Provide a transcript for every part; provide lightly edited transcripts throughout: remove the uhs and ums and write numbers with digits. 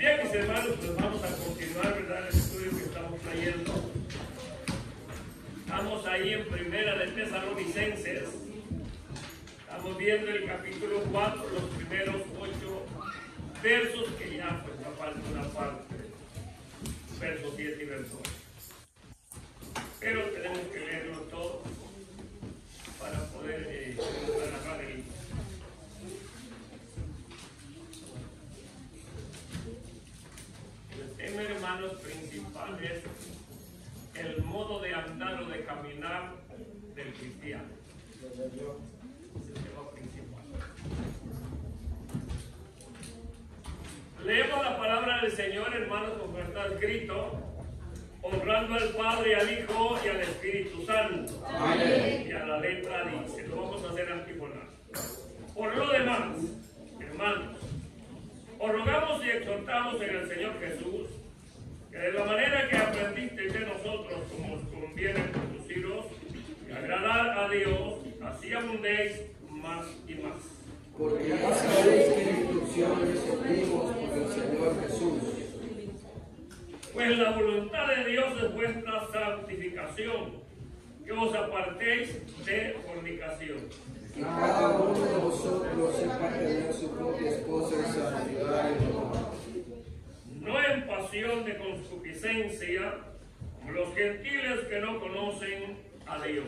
Bien, mis hermanos, pues vamos a continuar, ¿verdad?, el estudio que estamos trayendo. Estamos ahí en Primera de Tesalonicenses. Estamos viendo el capítulo 4, los primeros 8 versos, que ya pues nos falta una parte, verso 7 y verso 8. Pero tenemos que leerlo todo para poder agarrar el... El tema, hermanos, principal es el modo de andar o de caminar del cristiano. Es el tema principal. Leemos la palabra del Señor, hermanos, como está escrito: honrando al Padre, al Hijo y al Espíritu Santo. Amén. Y a la letra dice, lo vamos a hacer antífonas. Por lo demás, hermanos, os rogamos y exhortamos en el Señor Jesús, que de la manera que aprendisteis de nosotros, como os conviene conduciros y agradar a Dios, así abundéis más y más. Porque ya sabéis qué instrucciones seguimos por el Señor Jesús. Pues la voluntad de Dios es vuestra santificación, que os apartéis de fornicación. Que cada uno de vosotros sepa tener su propia esposa en santidad y honor. No en pasión de concupiscencia, como los gentiles que no conocen a Dios.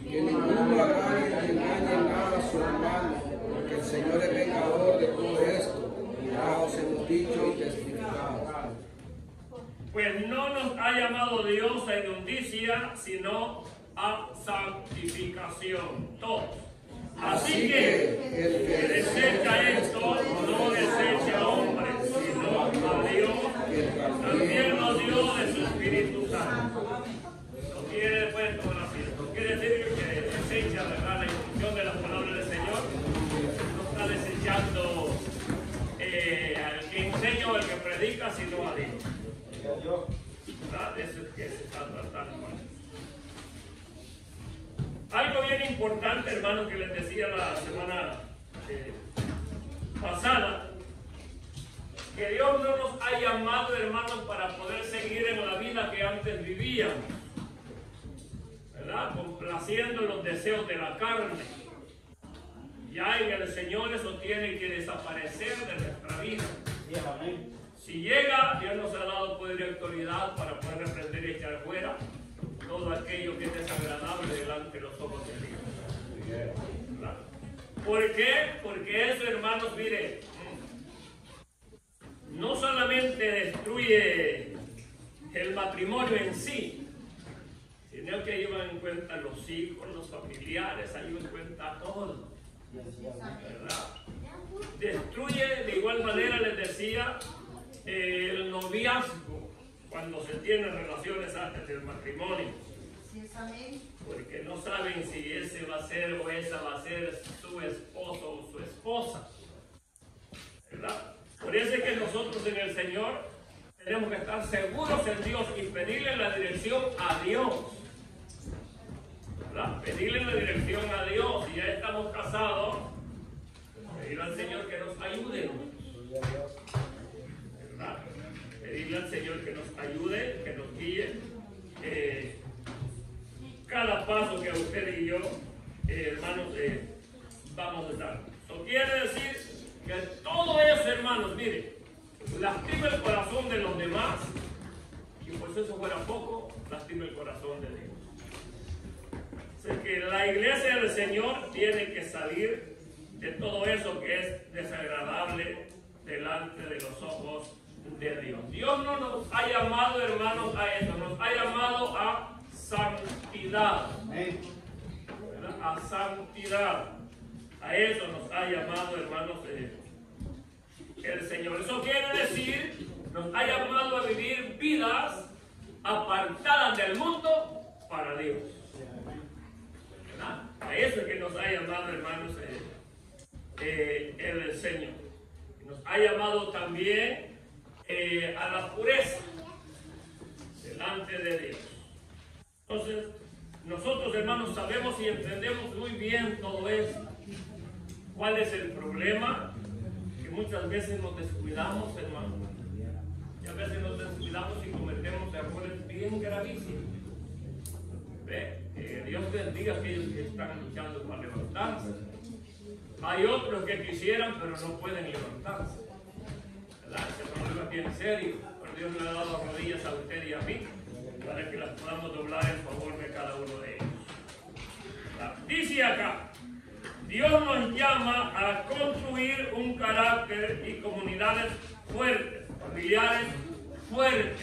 Que ninguno agrade ni engañe nada a su hermano, porque el Señor es vengador de todo esto, y ya os hemos dicho y testificado. Pues no nos ha llamado Dios a inmundicia, sino a santificación. Todos. Así que el que desecha esto, no desecha a hombres, sino a Dios, también nos dio de su Espíritu Santo. No quiere, pues, no quiere decir que desecha, ¿verdad?, la instrucción de la palabra del Señor. No está desechando al que enseña o al que predica, sino a Dios. ¿Verdad? Eso es que se está tratando. Algo bien importante, hermanos, que les decía la semana pasada, que Dios no nos ha llamado, hermanos, para poder seguir en la vida que antes vivíamos, ¿verdad?, complaciendo los deseos de la carne. Ya en el Señor eso tiene que desaparecer de nuestra vida. Si llega, Dios nos ha dado poder y autoridad para poder reprender y echar fuera todo aquello que es desagradable delante de los ojos de Dios. ¿Verdad? ¿Por qué? Porque eso, hermanos, mire, no solamente destruye el matrimonio en sí, sino que lleva en cuenta los hijos, los familiares, lleva en cuenta todo. ¿Verdad? Destruye, de igual manera, les decía, el noviazgo, cuando se tienen relaciones antes del matrimonio, porque no saben si ese va a ser o esa va a ser su esposo o su esposa, ¿verdad? Por eso es que nosotros en el Señor tenemos que estar seguros en Dios y pedirle la dirección a Dios, ¿verdad? Pedirle la dirección a Dios. Si ya estamos casados, pedirle al Señor que nos ayude, ¿verdad? Pedirle al Señor que nos ayude, que nos guíe cada paso que usted y yo, hermanos, vamos a dar. Eso quiere decir que todo eso, hermanos, mire, lastima el corazón de los demás, y pues eso fuera poco, lastima el corazón de Dios. O sea que la iglesia del Señor tiene que salir de todo eso que es desagradable delante de los ojos de Dios. Dios no nos ha llamado, hermanos, a eso, nos ha llamado a santidad. ¿Verdad? A santidad. A eso nos ha llamado, hermanos, el Señor. Eso quiere decir, nos ha llamado a vivir vidas apartadas del mundo para Dios. ¿Verdad? A eso es que nos ha llamado, hermanos, el Señor. Nos ha llamado también a la pureza delante de Dios. Entonces, nosotros, hermanos, sabemos y entendemos muy bien todo esto. ¿Cuál es el problema? Que muchas veces nos descuidamos, hermanos. Y a veces nos descuidamos y cometemos errores bien gravísimos. ¿Ve? Dios bendiga a aquellos que están luchando para levantarse. Hay otros que quisieran, pero no pueden levantarse. ¿Verdad? Este problema es bien serio. Pero Dios le ha dado rodillas a usted y a mí para que las podamos doblar en favor de cada uno de ellos. ¿Verdad? Dice acá, Dios nos llama a construir un carácter y comunidades fuertes, familiares fuertes.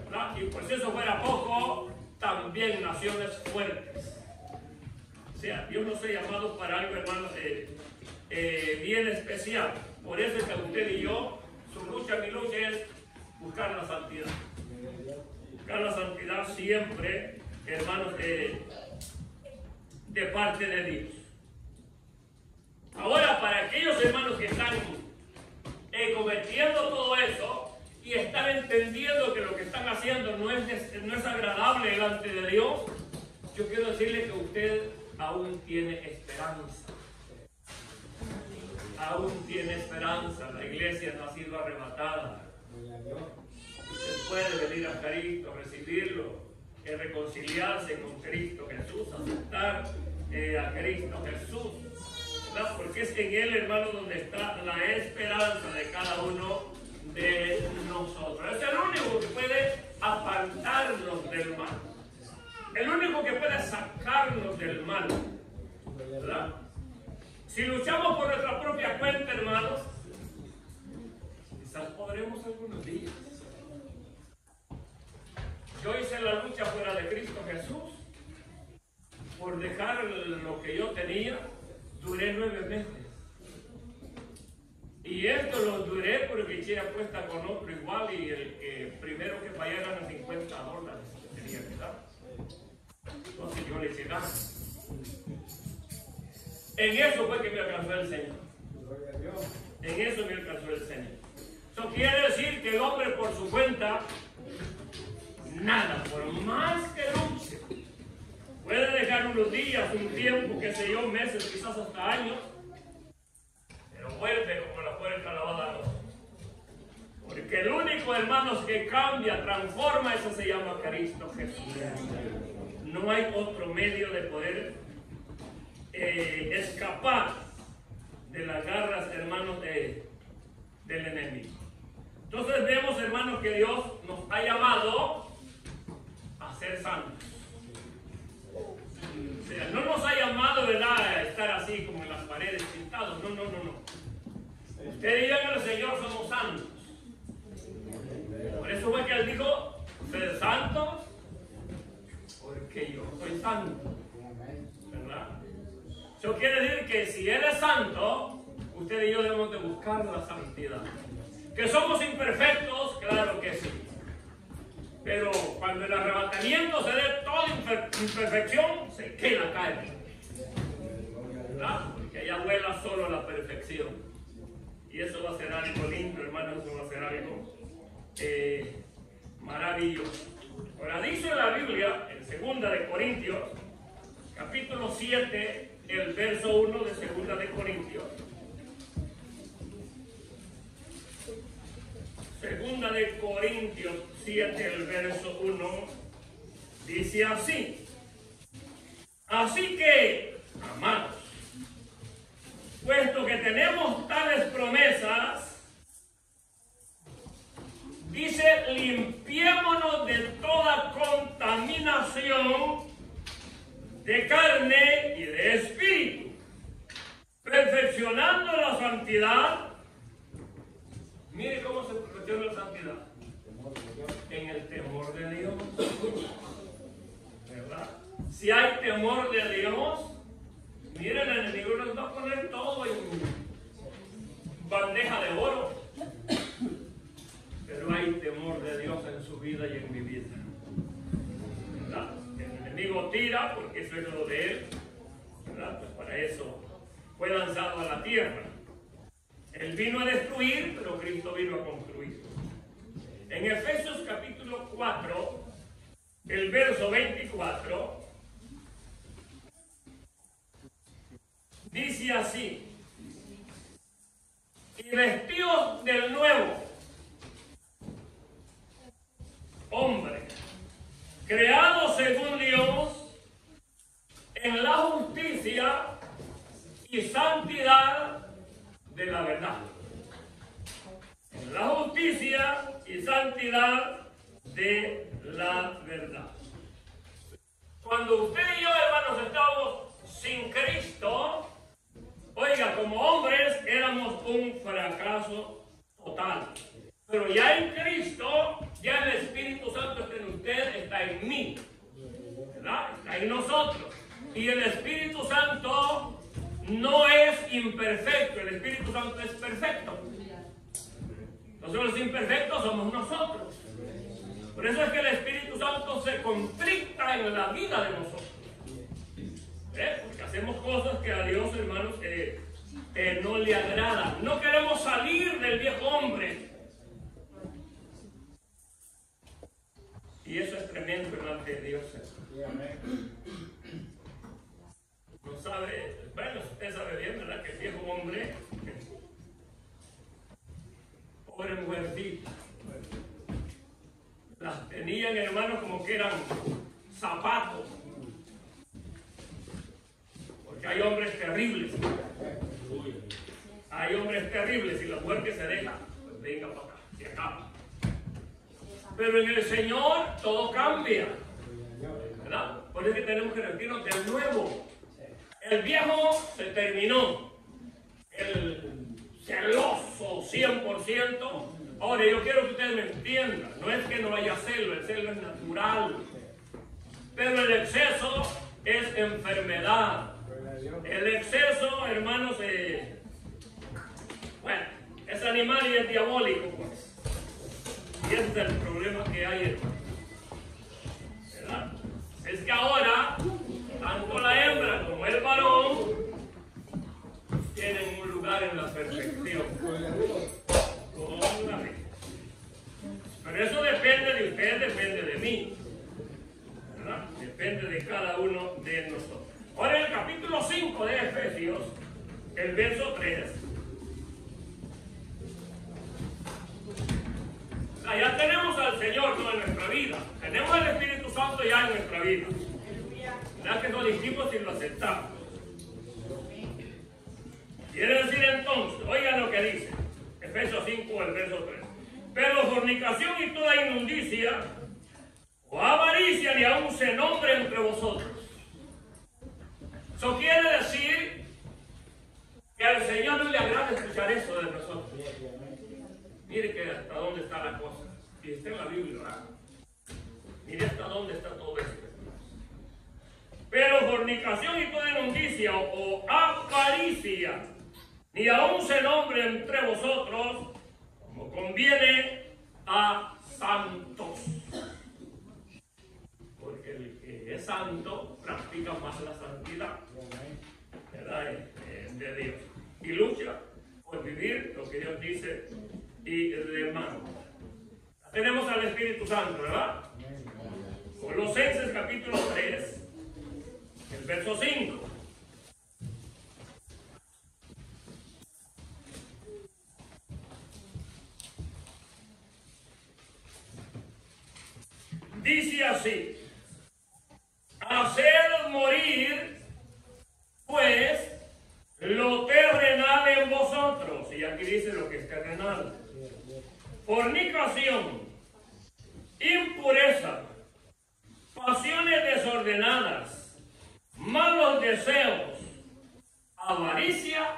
¿Verdad? Y por si eso fuera poco, también naciones fuertes. O sea, Dios nos ha llamado para algo, hermanos, bien especial. Por eso es que usted y yo, su lucha, mi lucha es buscar la santidad. Buscar la santidad siempre, hermanos, de parte de Dios. Ahora, para aquellos hermanos que están cometiendo todo eso y están entendiendo que lo que están haciendo no es agradable delante de Dios, yo quiero decirle que usted aún tiene esperanza. Aún tiene esperanza. La iglesia no ha sido arrebatada. Usted puede venir a Cristo, recibirlo, reconciliarse con Cristo Jesús, aceptar a Cristo Jesús, ¿verdad? Porque es en Él, hermano, donde está la esperanza de cada uno de nosotros. Es el único que puede apartarnos del mal. El único que puede sacarnos del mal, ¿verdad? Si luchamos por nuestra propia cuenta, hermanos, quizás podremos algunos días. Yo hice la lucha fuera de Cristo Jesús. Por dejar lo que yo tenía, duré 9 meses. Y esto lo duré porque eché apuesta con otro igual y el que primero que pagara eran $50 que tenía que dar. Entonces yo le eché ganas. En eso fue que me alcanzó el Señor. En eso me alcanzó el Señor. Eso quiere decir que el hombre por su cuenta, nada, por más que luche, puede dejar unos días, un tiempo, qué sé yo, meses, quizás hasta años, pero vuelve como la puerta lavada al ojo. Porque el único, hermanos, que cambia, transforma, eso se llama Cristo Jesús. No hay otro medio de poder escapar de las garras, hermanos, del enemigo. Entonces vemos, hermanos, que Dios nos ha llamado a ser santos. O sea, no nos ha llamado, ¿verdad?, a estar así como en las paredes pintados. No. Usted y yo en el Señor somos santos. Por eso fue que Él dijo, ser santos, porque yo soy santo. ¿Verdad? Eso quiere decir que si Él es santo, usted y yo debemos de buscar la santidad. ¿Que somos imperfectos? Claro que sí. Pero cuando el arrebatamiento se dé toda imperfección, se queda caer. ¿Verdad? Porque allá vuela solo la perfección. Y eso va a ser algo lindo, hermanos, eso va a ser algo maravilloso. Ahora dice la Biblia, en 2 de Corintios, capítulo 7, el verso 1 de 2 de Corintios. 2 de Corintios 7, el verso 1, dice así. Así que, amados, puesto que tenemos tales promesas, dice, limpiémonos de toda contaminación de carne y de espíritu, perfeccionando la santidad. Mire cómo se perfecciona la santidad. En el temor de Dios. ¿Verdad? Si hay temor de Dios, miren, el enemigo nos va a poner todo en bandeja de oro. Pero hay temor de Dios en su vida y en mi vida. ¿Verdad? El enemigo tira porque eso es lo de él. ¿Verdad? Pues para eso fue lanzado a la tierra. Él vino a destruir, pero Cristo vino a construir. En Efesios capítulo 4, el verso 24, dice así: y vestidos del nuevo, y santidad de la verdad. Cuando usted y yo, hermanos, estábamos sin Cristo, oiga, como hombres éramos un fracaso total. Pero ya en Cristo, ya el Espíritu Santo está en usted, está en mí, ¿verdad? Está en nosotros. Y el Espíritu Santo no es imperfecto, el Espíritu Santo es perfecto. Nosotros los imperfectos somos nosotros. Por eso es que el Espíritu Santo se contricta en la vida de nosotros. Porque hacemos cosas que a Dios, hermanos, no le agradan. No queremos salir del viejo hombre. Y eso es tremendo delante de Dios. No sabe, bueno, usted sabe bien, ¿verdad? Que el viejo hombre, pobre mujercita, las tenían, hermanos, como que eran zapatos. Porque hay hombres terribles. Hay hombres terribles y la mujer que se deja, pues venga para acá, se acaba. Pero en el Señor todo cambia, ¿verdad? Por eso es que tenemos que rendirnos del nuevo. El viejo se terminó. El celoso 100%. Ahora yo quiero que ustedes me entiendan. No es que no haya celo, el celo es natural. Pero el exceso es enfermedad. El exceso, hermanos, bueno, es animal y es diabólico, pues. Y ese es el problema que hay, hermano. ¿Verdad? Es que ahora, tanto la hembra como el varón tienen un lugar en la perfección. Pero eso depende de usted, depende de mí. ¿Verdad? Depende de cada uno de nosotros. Ahora en el capítulo 5 de Efesios, el verso 3. Ya tenemos al Señor, ¿no?, en nuestra vida. Tenemos al Espíritu Santo ya en nuestra vida. ¿Verdad que no lo hicimos y lo aceptamos? Quiere decir entonces, oigan lo que dice Efesios 5, el verso 3. Pero fornicación y toda inmundicia o avaricia ni aun se nombre entre vosotros. Eso quiere decir que al Señor no le agrada escuchar eso de nosotros. Mire que hasta dónde está la cosa. Y está en la Biblia, ¿verdad? Mire hasta dónde está todo esto. Pero fornicación y toda inmundicia o avaricia ni aun se nombre entre vosotros, como conviene a santos. Porque el que es santo practica más la santidad, ¿verdad?, de Dios. Y lucha por vivir lo que Dios dice y demanda. Tenemos al Espíritu Santo, ¿verdad? Colosenses capítulo 3, el verso 5. Dice así: haced morir, pues, lo terrenal en vosotros. Y aquí dice lo que es terrenal: fornicación, impureza, pasiones desordenadas, malos deseos, avaricia,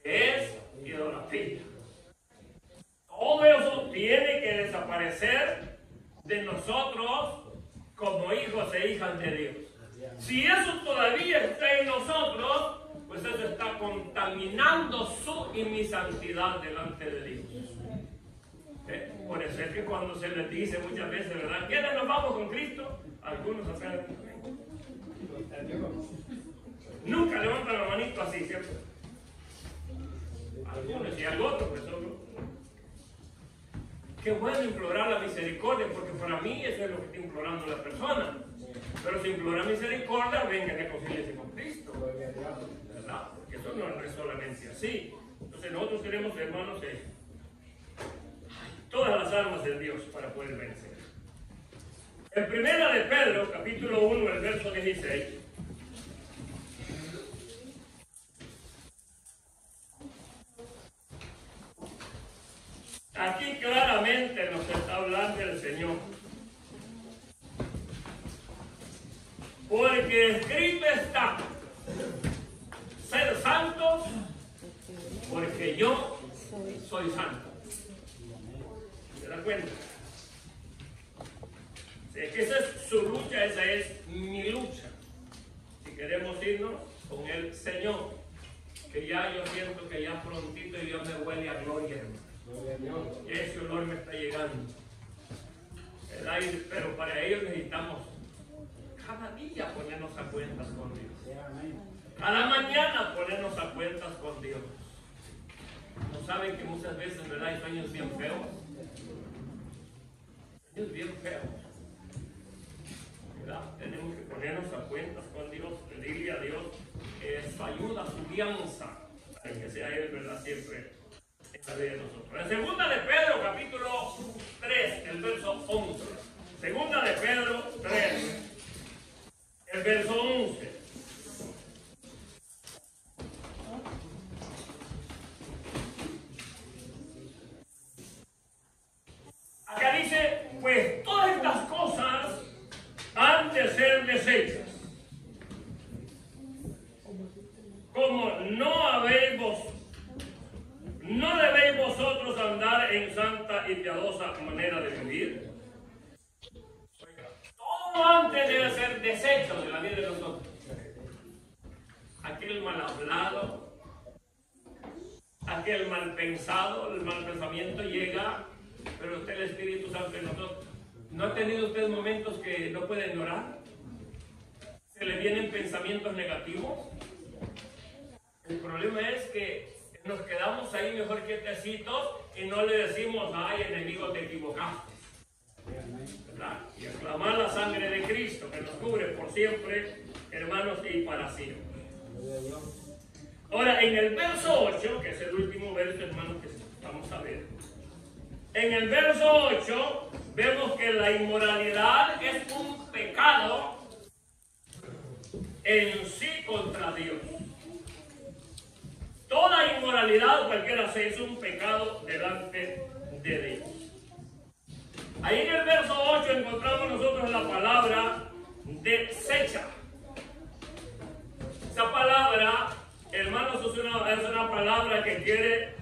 es idolatría. Todo eso tiene que desaparecer de nosotros como hijos e hijas de Dios. Si eso todavía está en nosotros, pues eso está contaminando su y mi santidad delante de Dios. Por eso es que cuando se les dice muchas veces, ¿verdad?, ¿quiénes nos vamos con Cristo? Algunos hacen nunca levantan la manito así, ¿cierto? Algunos y al otro, pues otros. Qué bueno implorar la misericordia, porque para mí eso es lo que está implorando la persona. Pero si implora misericordia, venga, reconcíliese con Cristo, ¿verdad? Porque eso no es solamente así. Entonces nosotros tenemos, hermanos, todas las armas de Dios para poder vencer. En primera de Pedro, capítulo 1, el verso 16. Aquí claramente claramente nos está hablando el Señor. Porque escrito está, ser santos, porque yo soy santo. ¿Se da cuenta? Es que esa es su lucha, esa es mi lucha. Si queremos irnos con el Señor, que ya yo siento que ya prontito y Dios me huele a gloria, hermano. Ese olor me está llegando. Pero para ello necesitamos cada día ponernos a cuentas con Dios. Cada mañana ponernos a cuentas con Dios. ¿No saben que muchas veces, verdad, hay sueños bien feos? Sueños bien feos. ¿Verdad? Tenemos que ponernos a cuentas con Dios, pedirle a Dios su ayuda, su guianza, para que sea Él, ¿verdad?, siempre en la vida de nosotros. En segunda de Pedro, capítulo 3, el verso 11. Segunda de Pedro 3, el verso 11. Acá dice, pues todas estas cosas han de ser deshechas, como no debéis vosotros andar en santa y piadosa manera de vivir. Todo antes debe ser deshecho de la vida de nosotros. Aquel mal hablado, aquel mal pensado, el mal pensamiento llega, pero usted el Espíritu Santo en nosotros. ¿No ha tenido usted momentos que no pueden orar? ¿Se le vienen pensamientos negativos? El problema es que nos quedamos ahí mejor quietecitos y no le decimos, ay, enemigo, te equivocaste, ¿verdad? Y aclamar la sangre de Cristo que nos cubre por siempre, hermanos, y para siempre. Ahora, en el verso 8, que es el último verso, hermanos, que vamos a ver. En el verso 8 vemos que la inmoralidad es un pecado en sí contra Dios. Toda inmoralidad, cualquiera sea, es un pecado delante de Dios. Ahí en el verso 8 encontramos nosotros la palabra desecha. Esa palabra, hermanos, es una palabra que quiere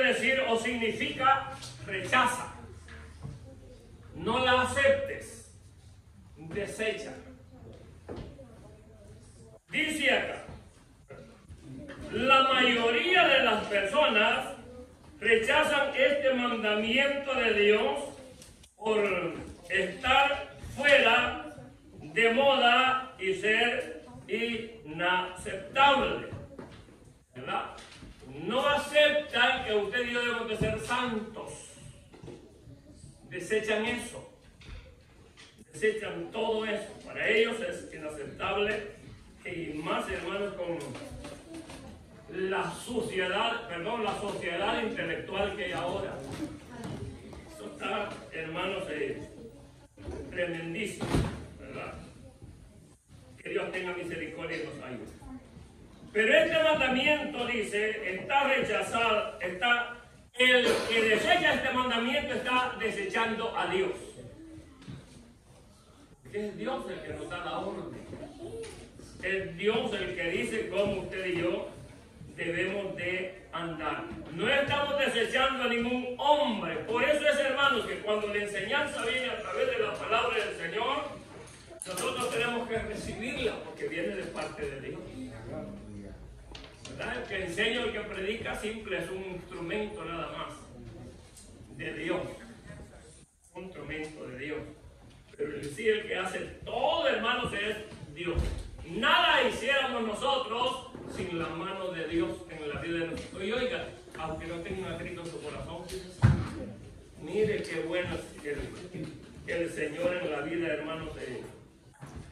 decir o significa rechaza. No la aceptes. Desecha. Dice acá, la mayoría de las personas rechazan este mandamiento de Dios por estar fuera de moda y ser inaceptable, ¿verdad? No aceptan que usted y yo debemos de ser santos. Desechan eso. Desechan todo eso. Para ellos es inaceptable. Y más, hermanos, con la sociedad intelectual que hay ahora. Eso está, hermanos, tremendísimo, ¿verdad? Que Dios tenga misericordia y nos ayude. Pero este mandamiento dice, está rechazado, el que desecha este mandamiento está desechando a Dios. Porque es Dios el que nos da la orden. Es Dios el que dice cómo usted y yo debemos de andar. No estamos desechando a ningún hombre. Por eso es, hermanos, que cuando la enseñanza viene a través de la palabra del Señor, nosotros tenemos que recibirla porque viene de parte de Dios. ¿Verdad? El que enseña, el que predica, simple es un instrumento nada más de Dios. Un instrumento de Dios. Pero en sí el que hace todo, hermanos, es Dios. Nada hiciéramos nosotros sin la mano de Dios en la vida de nosotros. Y oiga, aunque no tenga Cristo en su corazón, mire qué bueno es el Señor en la vida, hermanos,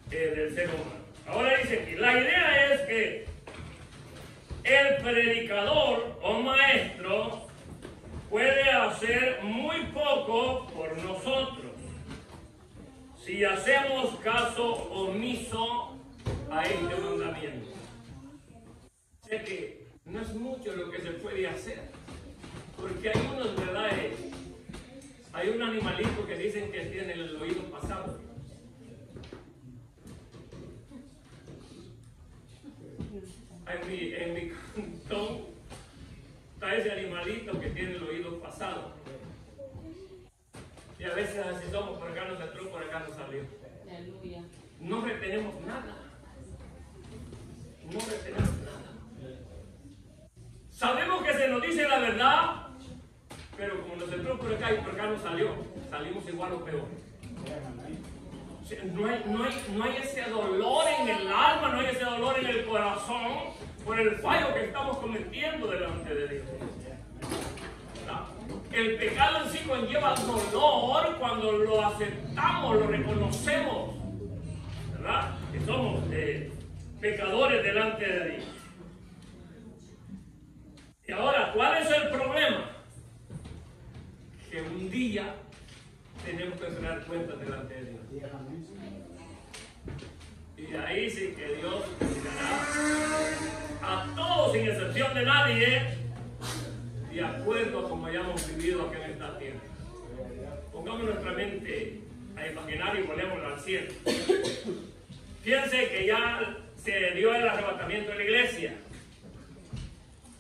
del ser humano. Ahora dice aquí, la idea es que el predicador o maestro puede hacer muy poco por nosotros si hacemos caso omiso a este mandamiento. Sé que no es mucho lo que se puede hacer. Porque hay unos, ¿verdad? Hay un animalito que dicen que tiene el oído pasado. En mi cantón está ese animalito que tiene el oído pasado. Y a veces así somos, por acá nos entró, por acá nos salió. Aleluya. No retenemos nada. No retenemos nada. Sabemos que se nos dice la verdad, pero como nos entró por acá y por acá nos salió, salimos igual o peor. No hay ese dolor en el alma, no hay ese dolor en el corazón por el fallo que estamos cometiendo delante de Dios. ¿Verdad? El pecado en sí conlleva dolor cuando lo aceptamos, lo reconocemos, ¿verdad? Que somos pecadores delante de Dios. Y ahora, ¿cuál es el problema? Que un día tenemos que dar cuentas delante de Dios. Y ahí sí que Dios mirará a todos sin excepción de nadie, de acuerdo a como hayamos vivido aquí en esta tierra. Pongamos nuestra mente a imaginar y volémosla al cielo. Fíjense que ya se dio el arrebatamiento de la iglesia,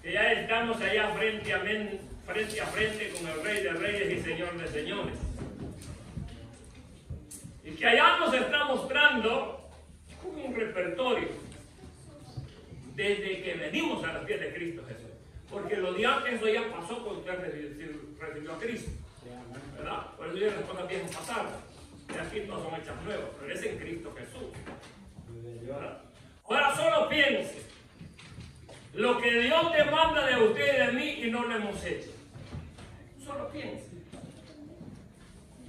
que ya estamos allá frente a frente con el Rey de Reyes y Señor de Señores. Y que allá nos está mostrando un repertorio desde que venimos a los pies de Cristo Jesús. Porque lo de antes eso ya pasó cuando usted recibió a Cristo, ¿verdad? Por eso ya las cosas viejas pasaron. Y aquí todas son hechas nuevas, pero es en Cristo Jesús, ¿verdad? Ahora solo piense lo que Dios demanda de usted y de mí y no lo hemos hecho. Solo piense.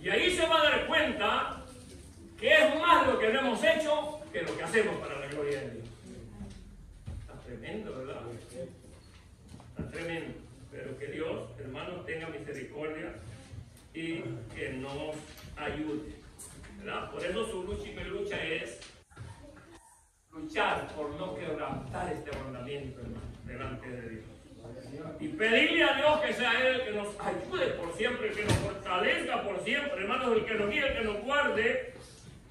Y ahí se va a dar cuenta que es más lo que no hemos hecho que lo que hacemos para la gloria de Dios. Está tremendo, ¿verdad? Está tremendo. Pero que Dios, hermanos, tenga misericordia y que nos ayude, ¿verdad? Por eso su lucha y mi lucha es luchar por no quebrantar este mandamiento, hermano, delante de Dios. Y pedirle a Dios que sea Él el que nos ayude por siempre, que nos fortalezca por siempre, hermanos, el que nos guíe, el que nos guarde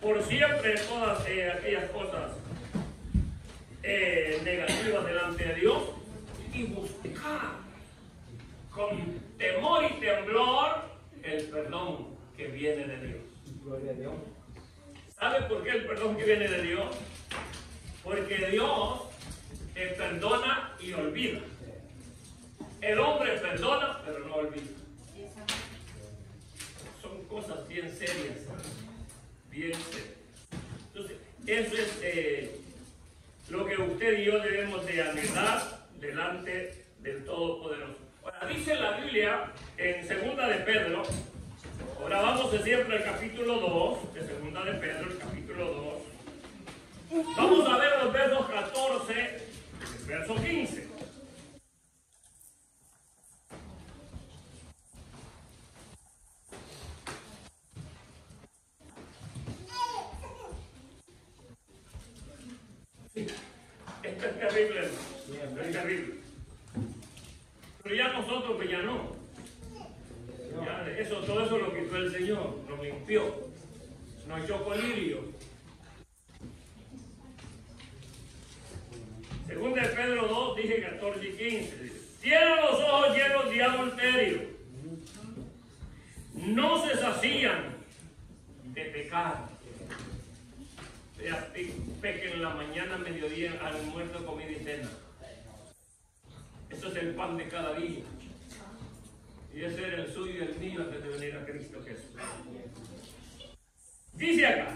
por siempre todas aquellas cosas negativas delante de Dios, y buscar con temor y temblor el perdón que viene de Dios. Gloria a Dios. ¿Sabe por qué el perdón que viene de Dios? Porque Dios perdona y olvida. El hombre perdona, pero no olvida. Son cosas bien serias. Bien serias. Entonces, eso es lo que usted y yo debemos de anhelar delante del Todopoderoso. Ahora, dice la Biblia en 2 de Pedro, ahora vamos siempre al capítulo 2, de 2 de Pedro, el capítulo 2. Vamos a ver los versos 14, verso 15. Esto es terrible, hermano. Es terrible. Pero ya nosotros, pues ya no. Ya todo eso lo quitó el Señor, nos limpió, nos echó colirio. Segunda de Pedro 2, dije 14 y 15. Dice, tienen los ojos llenos de adulterio. No se sacían de pecar. Pequen en la mañana, mediodía, almuerzo, comida y cena. Eso es el pan de cada día. Y ese era el suyo y el mío antes de venir a Cristo Jesús. Dice acá,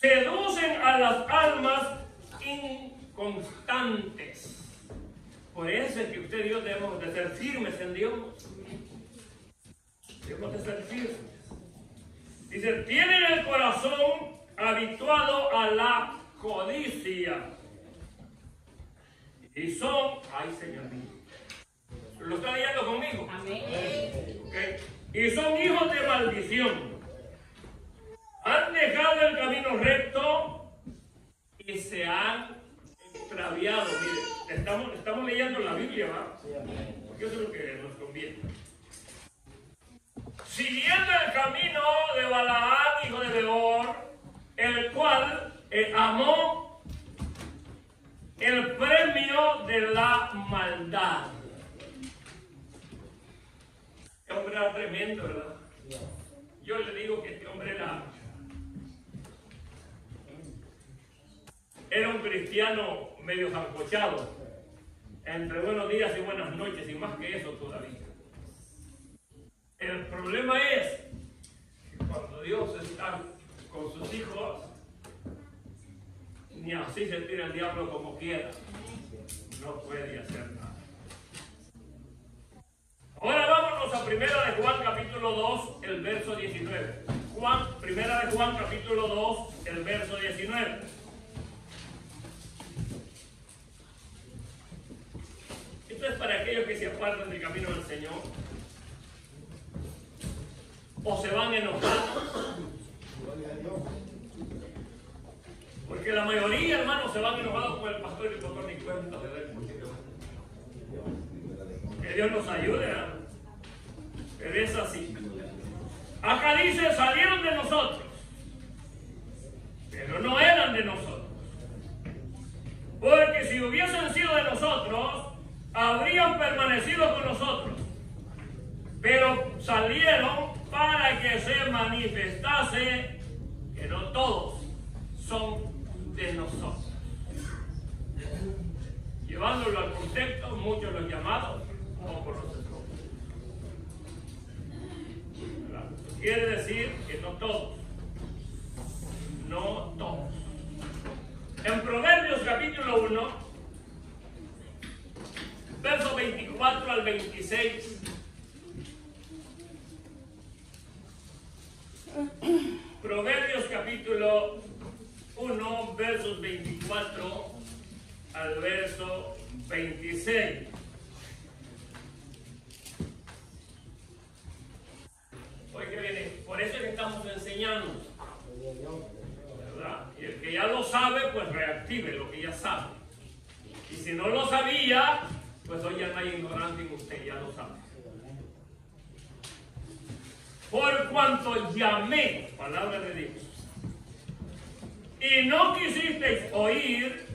seducen a las almas inconstantes. Por eso es que usted y yo debemos de ser firmes en Dios. Debemos de ser firmes. Dice, tienen el corazón habituado a la codicia. Y son, ay Señor mío, ¿lo está leyendo conmigo? Amén. Okay. Y son hijos de maldición. Han dejado el camino recto y se han extraviado. Mire, estamos leyendo la Biblia, ¿va? Porque eso es lo que nos conviene. hombre era tremendo, ¿verdad? Yo le digo que este hombre era un cristiano medio sancochado, entre buenos días y buenas noches, y más que eso todavía. El problema es que cuando Dios está con sus hijos, ni así se tira el diablo como quiera, no puede hacer nada. Ahora vámonos a 1 de Juan capítulo 2, el verso 19. 1 de Juan capítulo 2, el verso 19. Esto es para aquellos que se apartan del camino del Señor o se van enojados. Porque la mayoría, hermanos, se van enojados con el pastor y el pastor ni cuenta de él. Que Dios nos ayude, ¿eh? Pero es así. Acá dice, salieron de nosotros, pero no eran de nosotros. Porque si hubiesen sido de nosotros, habrían permanecido con nosotros. Pero salieron para que se manifestase que no todos son de nosotros. Llevándolo al contexto, muchos los llamados, pocos los escogidos. Quiere decir que no todos. No todos. En Proverbios capítulo 1, versos 24 al 26. Proverbios capítulo 1, versos 24 al verso 26. Oye, que viene, por eso es que estamos enseñando, ¿verdad? Y el que ya lo sabe, pues reactive lo que ya sabe. Y si no lo sabía, pues hoy ya no hay ignorante en usted, ya lo sabe. Por cuanto llamé, palabra de Dios, y no quisisteis oír,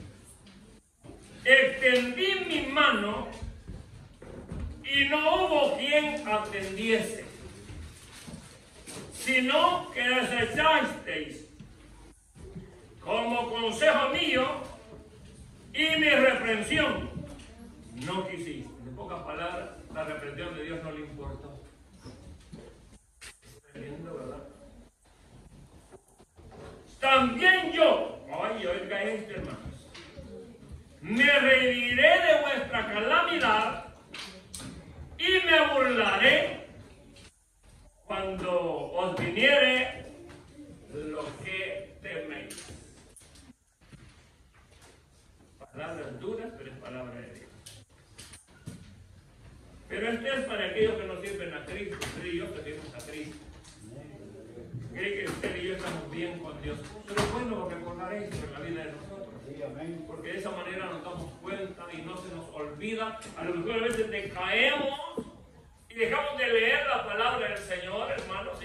extendí mi mano y no hubo quien atendiese, sino que desechasteis como consejo mío y mi reprensión no quisiste. En pocas palabras, la reprensión de Dios no le importó. Tremendo, ¿verdad? También yo, oiga esto, hermanos, me reiré de vuestra calamidad y me burlaré cuando os viniere lo que teméis. Palabras duras, pero es palabra de Dios. Pero este es para aquellos que no sirven a Cristo. Usted y yo servimos a Cristo. Cree que usted y yo estamos bien con Dios. Pero bueno, recordaréis sobre la vida de nosotros. Porque de esa manera nos damos cuenta y no se nos olvida. A lo mejor a veces decaemos y dejamos de leer la palabra del Señor, hermanos,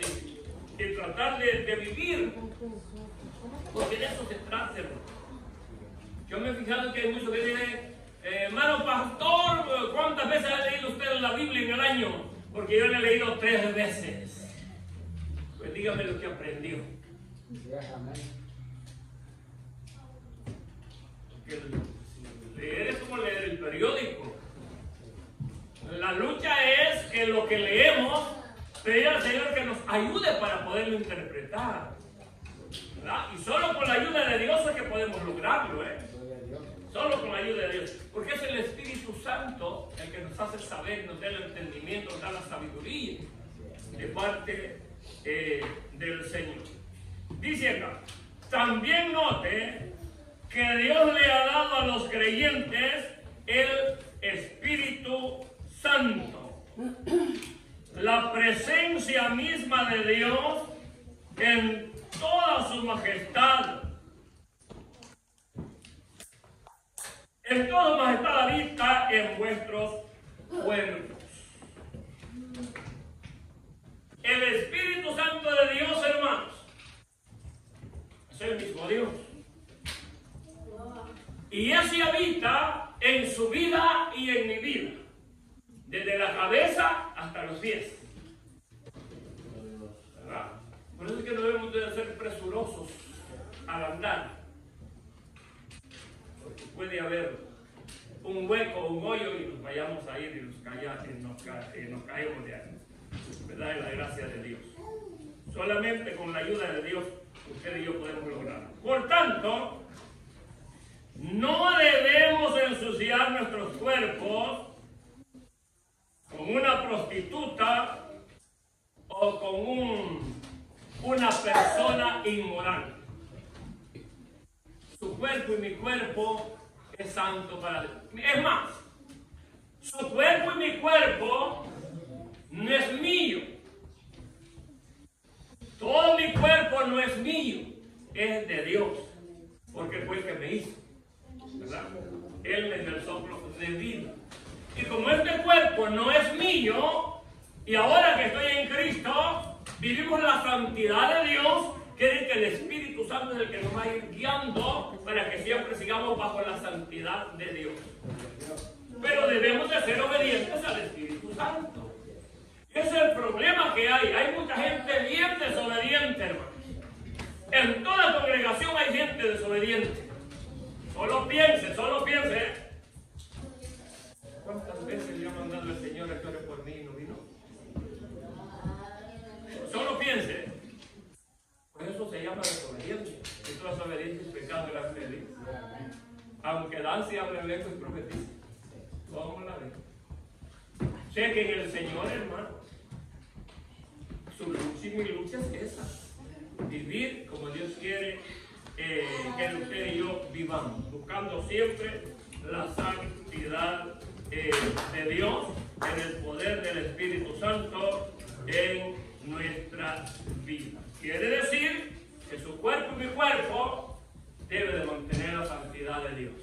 y tratar de vivir. Porque de eso se trata, hermano. Yo me he fijado que hay muchos que dicen, hermano pastor, ¿cuántas veces ha leído usted la Biblia en el año? Porque yo la he leído 3 veces. Pues dígame lo que aprendió. Porque leer es como leer el periódico. La lucha es que lo que leemos, pedir al Señor que nos ayude para poderlo interpretar, ¿verdad? Y solo con la ayuda de Dios es que podemos lograrlo, Solo con la ayuda de Dios. Porque es el Espíritu Santo el que nos hace saber, nos da el entendimiento, nos da la sabiduría de parte del Señor. Dice acá, también note que Dios le ha dado a los creyentes el Espíritu Santo, la presencia misma de Dios en toda su majestad. En toda majestad habita en vuestros cuerpos. El Espíritu Santo de Dios, hermanos, es el mismo Dios. Y ese habita en su vida y en mi vida, desde la cabeza hasta los pies. temblorosos al andar. Porque puede haber un hueco, un hoyo y nos vayamos a ir y nos caemos de ahí. ¿Verdad? En la gracia de Dios. Solamente con la ayuda de Dios usted y yo podemos lograrlo. Por tanto, no debemos ensuciar nuestros cuerpos con una prostituta o con una persona inmoral. Su cuerpo y mi cuerpo es santo para Dios. Es más, su cuerpo y mi cuerpo no es mío. Todo mi cuerpo no es mío, es de Dios, porque fue el que me hizo, ¿verdad? Él me dio el soplo de vida. Y como este cuerpo no es mío, y ahora que estoy en Cristo, vivimos la santidad de Dios, que el Espíritu Santo es el que nos va a ir guiando para que siempre sigamos bajo la santidad de Dios. Pero debemos de ser obedientes al Espíritu Santo. Ese es el problema que hay. Hay mucha gente bien desobediente, hermano. En toda congregación hay gente desobediente. Solo piense, solo piense. ¿Cuántas veces le ha mandado el Señor a que ore por mí y no vino? Solo piense. Por eso se llama desobediencia. Y toda desobediencia es pecado delante de Dios. Aunque dance, hable lejos y profetice. ¿Cómo la ven? Sé que en el Señor, hermano, su lucha y mi lucha es esa. Vivir como Dios quiere que usted y yo vivamos. Buscando siempre la santidad de Dios en el poder del Espíritu Santo en nuestra vida. Quiere decir que su cuerpo y mi cuerpo debe de mantener la santidad de Dios.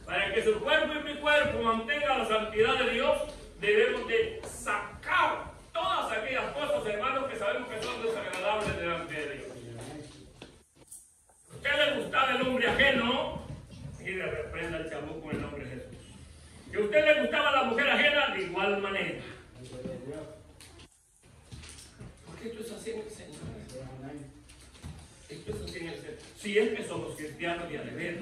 Para que su cuerpo y mi cuerpo mantengan la santidad de Dios, debemos de sacar todas aquellas cosas, hermanos, que sabemos que son desagradables delante de Dios. ¿A usted le gustaba el hombre ajeno? Mire, reprenda el chamuco en el nombre de Jesús. ¿Que a usted le gustaba la mujer ajena? De igual manera. Porque esto es así en el Señor. Esto es así en el Señor. Si es que somos cristianos y a deber,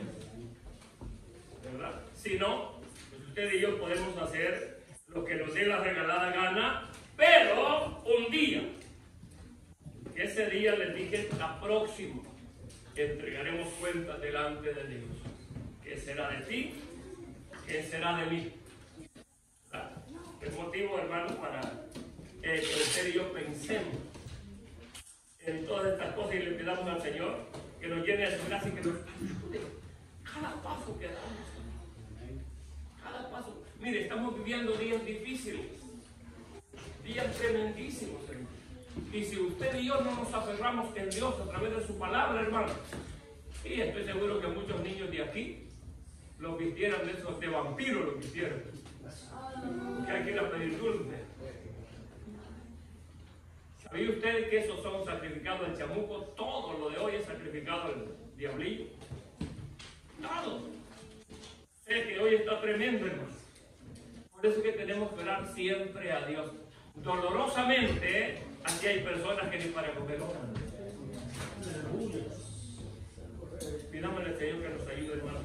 ¿verdad? Si no, pues usted y yo podemos hacer lo que nos dé la regalada gana, pero un día, ese día les dije, la próxima, entregaremos cuentas delante de Dios. ¿Qué será de ti? ¿Qué será de mí? Es motivo, hermanos, para que usted y yo pensemos en todas estas cosas y le pidamos al Señor que nos llene de su gracia y que nos ayude cada paso que damos. Cada paso. Mire, estamos viviendo días difíciles, días tremendísimos, hermano. Y si usted y yo no nos aferramos en Dios a través de su palabra, hermano, y estoy seguro que muchos niños de aquí los vistieran de esos de vampiros, los vistieran. Que hay que ir a pedir dulce. ¿Sabía usted que esos son sacrificados al chamuco? Todo lo de hoy es sacrificado al diablillo. Todo. Sé que hoy está tremendo, hermano. Por eso es que tenemos que orar siempre a Dios. Dolorosamente, aquí hay personas que ni para comer oran. Pidámosle al Señor que nos ayude, hermanos,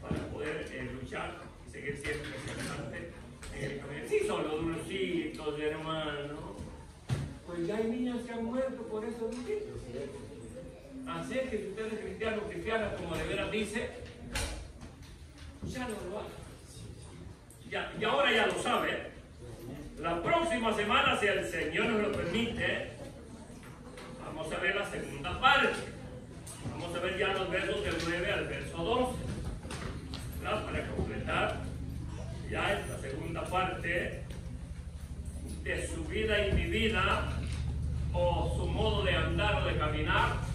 para poder luchar y seguir siempre adelante en el camino. Sí, son los dulcitos, hermano. Pues ya hay niños que han muerto por esos dulcitos. Así es que si usted es cristiano o cristiana, como de veras dice, ya no lo haga. Y ahora ya lo sabe. La próxima semana, si el Señor nos lo permite, vamos a ver la segunda parte. Vamos a ver ya los versos del 9 al verso 12. ¿Verdad? Para completar ya esta segunda parte de su vida y mi vida, o su modo de andar o de caminar